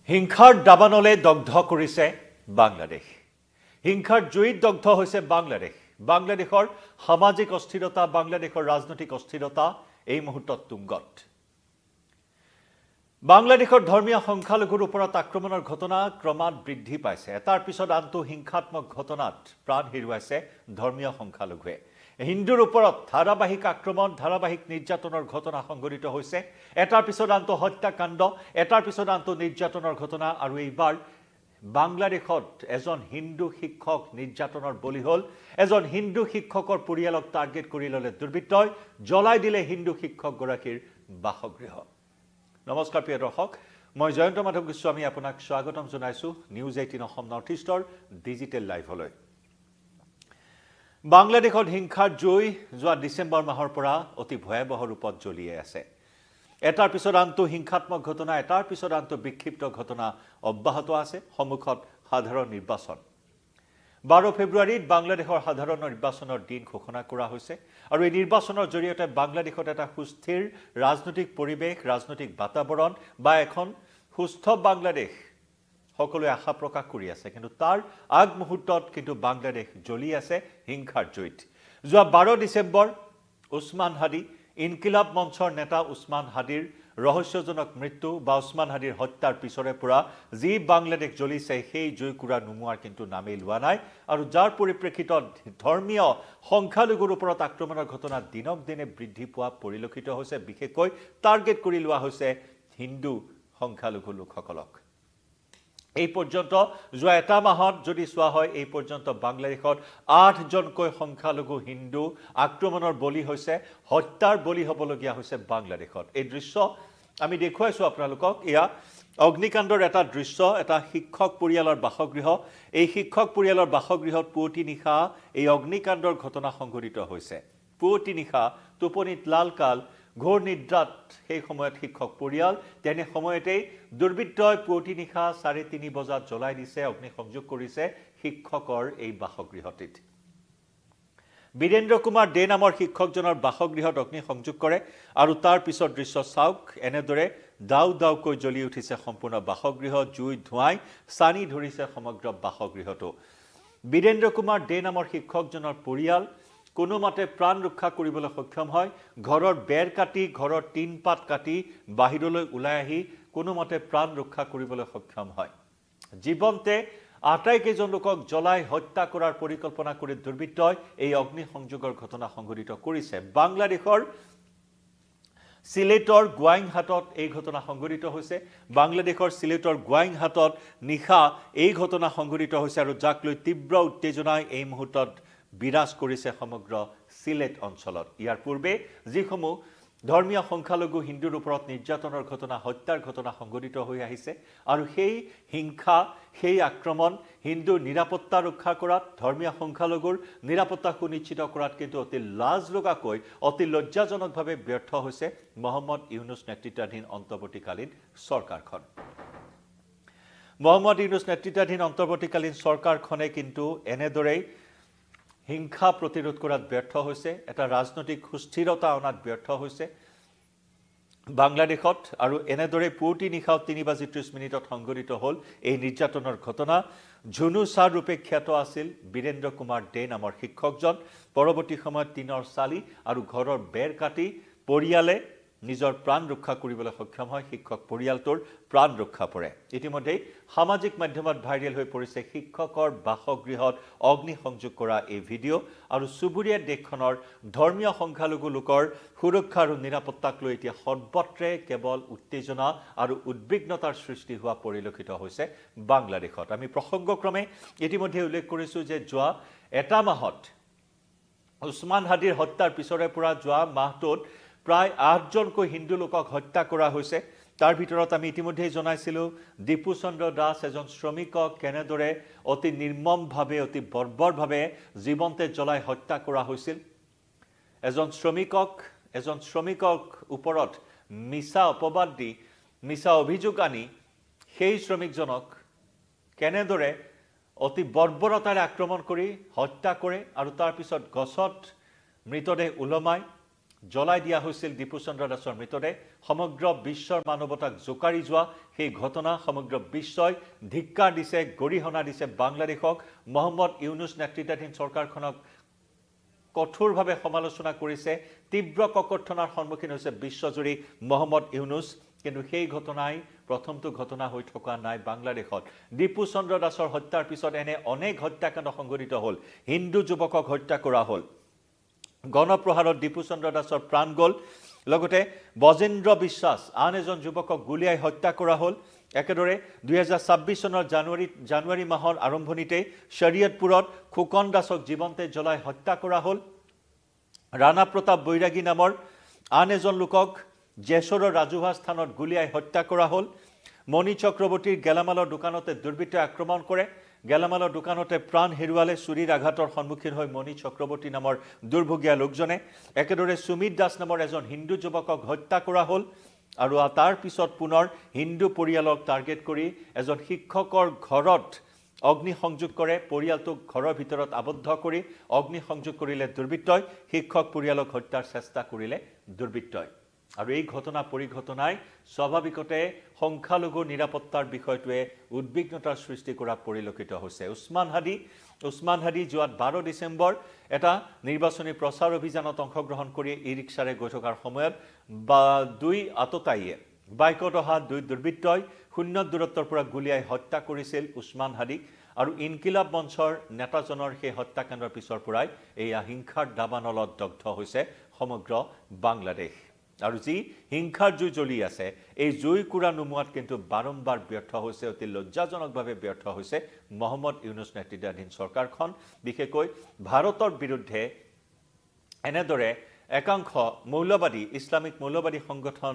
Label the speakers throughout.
Speaker 1: হিংসাৰ দাবানলে দগ্ধ কৰিছে বাংলাদেশ। হিংসাৰ জুইত দগ্ধ হৈছে বাংলাদেশ। বাংলাদেশৰ সামাজিক অস্থিৰতা, বাংলাদেশৰ ৰাজনৈতিক অস্থিৰতা এই মুহূৰ্তত তুংগত। বাংলাদেশৰ ধৰ্মীয় সংখ্যালঘুৰ ওপৰত আক্ৰমণৰ ঘটনা ক্ৰমাৎ বৃদ্ধি পাইছে। এটাৰ পিছত আনটো হিংসাত্মক ঘটনাত প্ৰাণ হেৰুৱাইছে ধৰ্মীয় সংখ্যালঘুৱে। হিন্দুৰ ওপৰত ধাৰাবাহিক আক্ৰমণ, ধাৰাবাহিক নিৰ্যাতনৰ ঘটনা সংঘটিত হৈছে। এটাৰ পিছত আনটো হত্যাকাণ্ড, এটাৰ পিছত আনটো নিৰ্যাতনৰ ঘটনা। আৰু এইবাৰ বাংলাদেশত এজন হিন্দু শিক্ষক নিৰ্যাতনৰ বলি হ'ল। এজন হিন্দু শিক্ষকৰ পৰিয়ালক টাৰ্গেট কৰি ল'লে দুৰ্বৃত্তই, জ্বলাই দিলে হিন্দু শিক্ষকগৰাকীৰ বাসগৃহ। নমস্কাৰ প্ৰিয় দৰ্শক, মই জয়ন্ত মাধৱ গোস্বামী আপোনাক স্বাগতম জনাইছোঁ নিউজ 18 অসম নৰ্থ ইষ্টৰ ডিজিটেল লাইভলৈ। বাংলাদেশত হিংসাৰ জুই যোৱা ডিচেম্বৰ মাহৰ পৰা অতি ভয়াৱহ ৰূপত জ্বলিয়ে আছে। এটাৰ পিছত আনটো হিংসাত্মক ঘটনা, এটাৰ পিছত আনটো বিক্ষিপ্ত ঘটনা অব্যাহত আছে। সন্মুখত সাধাৰণ নিৰ্বাচন। 12 ফেব্ৰুৱাৰীত বাংলাদেশৰ সাধাৰণ নিৰ্বাচনৰ দিন ঘোষণা কৰা হৈছে। আৰু এই নিৰ্বাচনৰ জৰিয়তে বাংলাদেশত এটা সুস্থিৰ ৰাজনৈতিক পৰিৱেশ, ৰাজনৈতিক বাতাবৰণ বা এখন সুস্থ বাংলাদেশ সকলোৱে আশা প্ৰকাশ কৰি আছে। কিন্তু তাৰ আগমুহূৰ্তত কিন্তু বাংলাদেশ জ্বলি আছে হিংসাৰ জুইত। যোৱা 12 ডিচেম্বৰ উছমান হাদী, ইনকিলাব মঞ্চৰ নেতা উছমান হাদীৰ ৰহস্যজনক মৃত্যু বা উছমান হাদীৰ হত্যাৰ পিছৰে পৰা যি বাংলাদেশ জ্বলিছে সেই জুইকুৰা নুমুৱাৰ কিন্তু নামেই লোৱা নাই। আৰু যাৰ পৰিপ্ৰেক্ষিতত ধৰ্মীয় সংখ্যালঘুৰ ওপৰত আক্ৰমণৰ ঘটনা দিনক দিনে বৃদ্ধি পোৱা পৰিলক্ষিত হৈছে। বিশেষকৈ টাৰ্গেট কৰি লোৱা হৈছে হিন্দু সংখ্যালঘু লোকসকলক। এই পৰ্যন্ত যোৱা এটা মাহত যদি চোৱা হয়, এই পৰ্যন্ত বাংলাদেশত 8জনকৈ সংখ্যালঘু হিন্দু আক্ৰমণৰ বলি হৈছে, হত্যাৰ বলি হ'বলগীয়া হৈছে বাংলাদেশত। এই দৃশ্য আমি দেখুৱাইছোঁ আপোনালোকক। এয়া অগ্নিকাণ্ডৰ এটা দৃশ্য, এটা শিক্ষক পৰিয়ালৰ বাসগৃহ। এই শিক্ষক পৰিয়ালৰ বাসগৃহত পুৱতি নিশা এই অগ্নিকাণ্ডৰ ঘটনা সংঘটিত হৈছে। পুৱতি নিশা টোপনিত লালকাল, ঘোৰ নিদ্ৰাত সেই সময়ত শিক্ষক পৰিয়াল। তেনে সময়তেই দুৰ্বৃত্তই পুৱতি নিশা 3:30 বজাত জ্বলাই দিছে, অগ্নিসংযোগ কৰিছে শিক্ষকৰ এই বাসগৃহটিত। বীৰেন্দ্ৰ কুমাৰ দে নামৰ শিক্ষকজনৰ বাসগৃহত অগ্নিসংযোগ কৰে। আৰু তাৰ পিছত দৃশ্য চাওক, এনেদৰে দাউ দাউকৈ জ্বলি উঠিছে সম্পূৰ্ণ বাসগৃহ। জুই ধোঁৱাই চানি ধৰিছে সমগ্ৰ বাসগৃহটো। বীৰেন্দ্ৰ কুমাৰ দে নামৰ শিক্ষকজনৰ পৰিয়াল কোনোমতে প্ৰাণ ৰক্ষা কৰিবলৈ সক্ষম হয়। ঘৰৰ বেৰ কাটি, ঘৰৰ টিনপাত কাটি বাহিৰলৈ ওলাই আহি কোনোমতে প্ৰাণ ৰক্ষা কৰিবলৈ সক্ষম হয়। জীৱন্তে আটাইকেইজন লোকক জ্বলাই হত্যা কৰাৰ পৰিকল্পনা কৰি দুৰ্বৃত্তই এই অগ্নিসংযোগৰ ঘটনা সংঘটিত কৰিছে। বাংলাদেশৰ সিলেটৰ গোৱাইনহাটত এই ঘটনা সংঘটিত হৈছে। বাংলাদেশৰ সিলেটৰ গোৱাইনহাটত নিশা এই ঘটনা সংঘটিত হৈছে। আৰু যাক লৈ তীব্ৰ উত্তেজনাই এই মুহূৰ্তত বিৰাজ কৰিছে সমগ্ৰ সিলেট অঞ্চলত। ইয়াৰ পূৰ্বে যিসমূহ ধৰ্মীয় সংখ্যালঘু হিন্দুৰ ওপৰত নিৰ্যাতনৰ ঘটনা, হত্যাৰ ঘটনা সংঘটিত হৈ আহিছে। আৰু সেই হিংসা, সেই আক্ৰমণ হিন্দুৰ নিৰাপত্তা ৰক্ষা কৰাত, ধৰ্মীয় সংখ্যালঘুৰ নিৰাপত্তা সুনিশ্চিত কৰাত কিন্তু অতি লাজ লগাকৈ, অতি লজ্জাজনকভাৱে ব্যৰ্থ হৈছে মহম্মদ ইউনুছ নেতৃত্বাধীন অন্তৰ্বৰ্তীকালীন চৰকাৰখন। মহম্মদ ইউনুছ নেতৃত্বাধীন অন্তৰ্বৰ্তীকালীন চৰকাৰখনে কিন্তু এনেদৰেই হিংসা প্ৰতিৰোধ কৰাত ব্যৰ্থ হৈছে, এটা ৰাজনৈতিক সুস্থিৰতা অনাত ব্যৰ্থ হৈছে বাংলাদেশত। আৰু এনেদৰে পুৱতি নিশা 3:30 সংঘটিত হ'ল এই নিৰ্যাতনৰ ঘটনা। ঝুনু ছাৰ ৰূপে খ্যাত আছিল বীৰেন্দ্ৰ কুমাৰ দে নামৰ শিক্ষকজন। পৰৱৰ্তী সময়ত টিনৰ চালি আৰু ঘৰৰ বেৰ কাটি পৰিয়ালে নিজৰ প্ৰাণ ৰক্ষা কৰিবলৈ সক্ষম হয়। শিক্ষক পৰিয়ালটোৰ প্ৰাণ ৰক্ষা পৰে। ইতিমধ্যেই সামাজিক মাধ্যমত ভাইৰেল হৈ পৰিছে শিক্ষকৰ বাসগৃহত অগ্নিসংযোগ কৰা এই ভিডিঅ'। আৰু চুবুৰীয়া দেশখনৰ ধৰ্মীয় সংখ্যালঘু লোকৰ সুৰক্ষা আৰু নিৰাপত্তাক লৈ এতিয়া সৰ্বত্ৰে কেৱল উত্তেজনা আৰু উদ্বিগ্নতাৰ সৃষ্টি হোৱা পৰিলক্ষিত হৈছে বাংলাদেশত। আমি প্ৰসংগক্ৰমে ইতিমধ্যে উল্লেখ কৰিছোঁ যে যোৱা এটা মাহত উছমান হাদীৰ হত্যাৰ পিছৰে পৰা যোৱা মাহটোত প্ৰায় 8জনকৈ হিন্দু লোকক হত্যা কৰা হৈছে। তাৰ ভিতৰত আমি ইতিমধ্যেই জনাইছিলোঁ দীপু চন্দ্ৰ দাস এজন শ্ৰমিকক কেনেদৰে অতি নিৰ্মমভাৱে, অতি বৰ্বৰভাৱে জীৱন্তে জ্বলাই হত্যা কৰা হৈছিল। এজন শ্ৰমিকক ওপৰত মিছা অপবাদ দি, মিছা অভিযোগ আনি সেই শ্ৰমিকজনক কেনেদৰে অতি বৰ্বৰতাৰে আক্ৰমণ কৰি হত্যা কৰে। আৰু তাৰ পিছত গছত মৃতদেহ ওলমাই জ্বলাই দিয়া হৈছিল দীপু চন্দ্ৰ দাসৰ মৃতদেহ সমগ্ৰ বিশ্বৰ মানৱতাক জোকাৰি যোৱা সেই ঘটনা সমগ্ৰ বিশ্বই ধিক্কাৰ দিছে গৰিহণা দিছে বাংলাদেশক মোহাম্মদ ইউনুছ নেতৃত্বাধীন চৰকাৰখনক কঠোৰভাৱে সমালোচনা কৰিছে তীব্ৰ ককৰ্থনাৰ সন্মুখীন হৈছে বিশ্বজুৰি মোহাম্মদ ইউনুছ কিন্তু সেই ঘটনাই প্ৰথমটো ঘটনা হৈ থকা নাই বাংলাদেশত দীপু চন্দ্ৰ দাসৰ হত্যাৰ পিছত এনে অনেক হত্যাকাণ্ড সংঘটিত হ'ল হিন্দু যুৱকক হত্যা কৰা হ'ল গণপ্ৰহাৰত দীপু চন্দ্ৰ দাসৰ প্ৰাণ গ'ল লগতে বজেন্দ্ৰ বিশ্বাস আন এজন যুৱকক গুলিয়াই হত্যা কৰা হ'ল একেদৰে 2026 চনৰ জানুৱাৰী মাহৰ আৰম্ভণিতে শৰীয়তপুৰত খুকন দাসক জীৱন্তে জ্বলাই হত্যা কৰা হ'ল ৰাণা প্ৰতাপ বৈৰাগী নামৰ আন এজন লোকক জেছৰৰ ৰাজহুৱা স্থানত গুলিয়াই হত্যা কৰা হ'ল মণি চক্ৰৱৰ্তীৰ গেলামালৰ দোকানতে দুৰ্বৃত্তই আক্ৰমণ কৰে গেলামালৰ দোকানতে প্ৰাণ হেৰুৱালে চুৰিৰ আঘাতৰ সন্মুখীন হৈ মণি চক্ৰৱৰ্তী নামৰ দুৰ্ভগীয়া লোকজনে একেদৰে সুমিত দাস নামৰ এজন হিন্দু যুৱকক হত্যা কৰা হ'ল আৰু তাৰ পিছত পুনৰ হিন্দু পৰিয়ালক টাৰ্গেট কৰি এজন শিক্ষকৰ ঘৰত অগ্নি সংযোগ কৰে পৰিয়ালটোক ঘৰৰ ভিতৰত আবদ্ধ কৰি অগ্নি সংযোগ কৰিলে দুৰ্বৃত্তই শিক্ষক পৰিয়ালক হত্যাৰ চেষ্টা কৰিলে দুৰ্বৃত্তই আৰু এই ঘটনা পৰিঘটনাই স্বাভাৱিকতে সংখ্যালঘু নিৰাপত্তাৰ বিষয়টোৱে উদ্বিগ্নতাৰ সৃষ্টি কৰা পৰিলক্ষিত হৈছে উছমান হাদি যোৱা 12 ডিচেম্বৰ এটা নিৰ্বাচনী প্ৰচাৰ অভিযানত অংশগ্ৰহণ কৰি ই ৰিক্সাৰে গৈ থকাৰ সময়ত দুই আততায়ীয়ে বাইকত অহা দুই দুৰ্বৃত্তই শূন্য দূৰত্বৰ পৰা গুলিয়াই হত্যা কৰিছিল উছমান হাদিক আৰু ইনকিলাব মঞ্চৰ নেতাজনৰ সেই হত্যাকাণ্ডৰ পিছৰ পৰাই এই হিংসাৰ দাবানলত দগ্ধ হৈছে সমগ্ৰ বাংলাদেশ আৰু যি হিংসাৰ জুই জ্বলি আছে এই জুই কুৰা নুমুৱাত কিন্তু বাৰম্বাৰ ব্যৰ্থ হৈছে অতি লজ্জাজনকভাৱে ব্যৰ্থ হৈছে মোহাম্মদ ইউনুছ নেতৃত্বাধীন চৰকাৰখন বিশেষকৈ ভাৰতৰ বিৰুদ্ধে এনেদৰে একাংশ মৌলবাদী ইছলামিক মৌলবাদী সংগঠন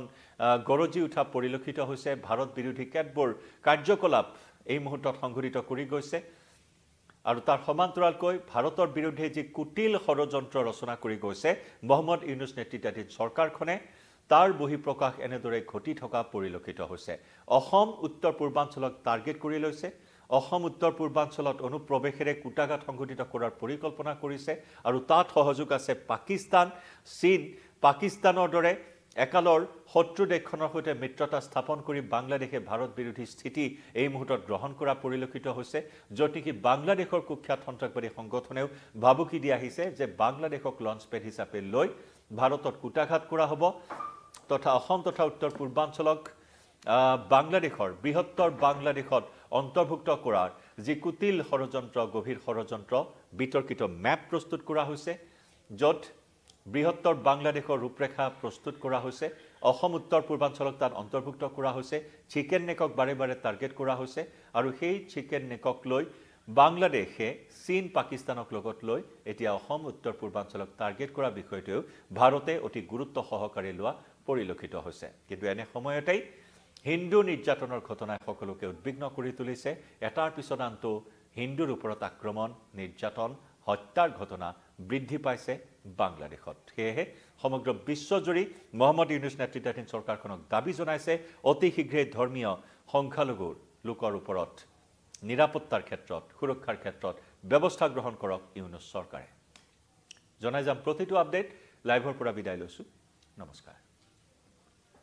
Speaker 1: গৰজি উঠা পৰিলক্ষিত হৈছে ভাৰত বিৰোধী কেতবোৰ কাৰ্যকলাপ এই মুহূৰ্তত সংঘটিত কৰি গৈছে আৰু তাৰ সমান্তৰালকৈ ভাৰতৰ বিৰুদ্ধে যি কুটিল ষড়যন্ত্ৰ ৰচনা কৰি গৈছে মোহাম্মদ ইউনুছ নেতৃত্বাধীন চৰকাৰখনে তাৰ বহিঃপ্ৰকাশ এনেদৰে ঘটি থকা পৰিলক্ষিত হৈছে অসম উত্তৰ পূৰ্বাঞ্চলক টাৰ্গেট কৰি লৈছে অসম উত্তৰ পূৰ্বাঞ্চলত অনুপ্ৰৱেশেৰে কুটাঘাত সংঘটিত কৰাৰ পৰিকল্পনা কৰিছে আৰু তাত সহযোগ আছে পাকিস্তান চীন পাকিস্তানৰ দৰে একালৰ শত্ৰু দেশখনৰ সৈতে মিত্ৰতা স্থাপন কৰি বাংলাদেশে ভাৰত বিৰোধী স্থিতি এই মুহূৰ্তত গ্ৰহণ কৰা পৰিলক্ষিত হৈছে য'ত নেকি বাংলাদেশৰ কুখ্যাত সন্ত্ৰাসবাদী সংগঠনেও ভাবুকি দি আহিছে যে বাংলাদেশক লঞ্চপেড হিচাপে লৈ ভাৰতত কুটাঘাত কৰা হ'ব তথা অসম তথা উত্তৰ পূৰ্বাঞ্চলক বাংলাদেশৰ বৃহত্তৰ বাংলাদেশত অন্তৰ্ভুক্ত কৰাৰ যি কুটিল ষড়যন্ত্ৰ গভীৰ ষড়যন্ত্ৰ বিতৰ্কিত মেপ প্ৰস্তুত কৰা হৈছে য'ত বৃহত্তৰ বাংলাদেশৰ ৰূপৰেখা প্ৰস্তুত কৰা হৈছে অসম উত্তৰ পূৰ্বাঞ্চলক তাত অন্তৰ্ভুক্ত কৰা হৈছে চিকেন নেকক বাৰে বাৰে টাৰ্গেট কৰা হৈছে আৰু সেই চিকেন নেকক লৈ বাংলাদেশে চীন পাকিস্তানক লগত লৈ এতিয়া অসম উত্তৰ পূৰ্বাঞ্চলক টাৰ্গেট কৰা বিষয়টোও ভাৰতে অতি গুৰুত্ব সহকাৰে লোৱা পৰিলক্ষিত হৈছে কিন্তু এনে সময়তেই হিন্দু নিৰ্যাতনৰ ঘটনাই সকলোকে উদ্বিগ্ন কৰি তুলিছে এটাৰ পিছত আনটো হিন্দুৰ ওপৰত আক্ৰমণ নিৰ্যাতন হত্যাৰ ঘটনা বৃদ্ধি পাইছে বাংলাদেশত সেয়েহে সমগ্ৰ বিশ্বজুৰি মোহাম্মদ ইউনুছ নেতৃত্বাধীন চৰকাৰখনক দাবী জনাইছে অতি শীঘ্ৰে ধৰ্মীয় সংখ্যালঘুৰ লোকৰ ওপৰত নিৰাপত্তাৰ ক্ষেত্ৰত সুৰক্ষাৰ ক্ষেত্ৰত ব্যৱস্থা গ্ৰহণ কৰক ইউনুছ চৰকাৰে জনাই যাম প্ৰতিটো আপডেট লাইভৰ পৰা বিদায় লৈছো নমস্কাৰ